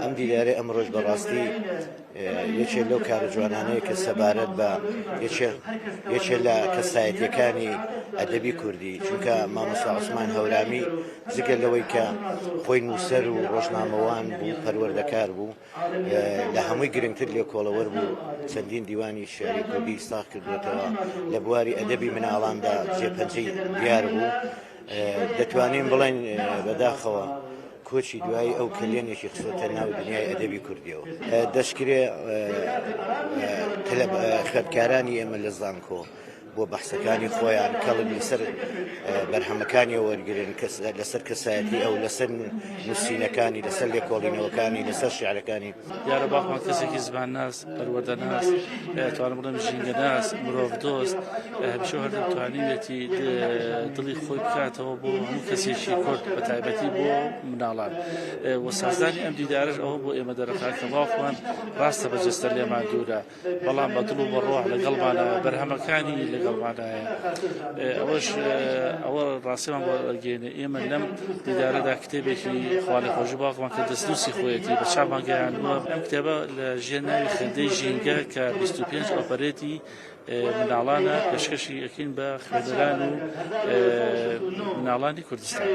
ئەم دیدارە ئەمڕۆژ بەڕاستی یەکێک لەو کارە جوانانەیە کە سەبارەت بە یەکێک لە کەسایەتیەکانی ئەدەبی کوردی، چونکە مامۆستا عوسمان هەورامی جگە لەوەی کە خۆی نووسەر و ڕۆژنامەوان بوو، پەروەردەکار بوو، لە هەمووی گرنگتر لێ کۆڵەوەر بوو، چەندین دیوانی شێعری کوردی ساخت کردوێتەوە، لە بواری ئەدەبی مناڵاندا جێپەنجەی دیار بوو. دەتوانین بڵێن بەداخەوە کۆچی دوایی ئەو کلێنێکی خسۆتە ناو دنیای ئەدەبی کوردیەوە. دەشکرێ خوێندکارانی ئێمە لە زانکۆ بۆ بەحسەکانی خۆیان کەڵک لەسەر بەرهەمەکانی وەرگرن، لەسەر کەسایەتی ئەو، لەسەر نووسینەکانی، لەسەر لێکۆڵینەوەکانی، لەسەر شیعرەکانی. دیارە باخمان کەسێکی زمان ناس، پەروەردە ناس، توانم بڵێم ژینگە ناس، مرۆڤ دۆست، هەمیشە هەر دەتوانێتی دڵی خۆی بکاتەوە بۆ هەموو کەسێکی کورد، بە تایبەتی بۆ مناڵان. وە سازدانی ئەم دیدارش ئەوە بۆ ئێمە دەرەخات کە باوخمان ڕاستە بەجەستە لێمان دوورە، بەڵام بە دڵ و بە ڕۆح لەگەڵمانە، بەرهەمەکانی لەگەڵمانایە. ئەوەش ئەوە ڕاستیمان بۆ ئەگەێنێ ئێمە لەم دیدارەدا کتێبێکی خوا لەخۆشی باوکمان کە دەستنووسی خۆیەتی بە چاپمان گەیاندووە. ئەم کتێبە لە ژێر ناوی خێندەی ژینگە کە 25 ئۆپەرێتی مناڵانە پێشکەشی ئەکەین بە خوێندەران و مناڵانی کوردستان.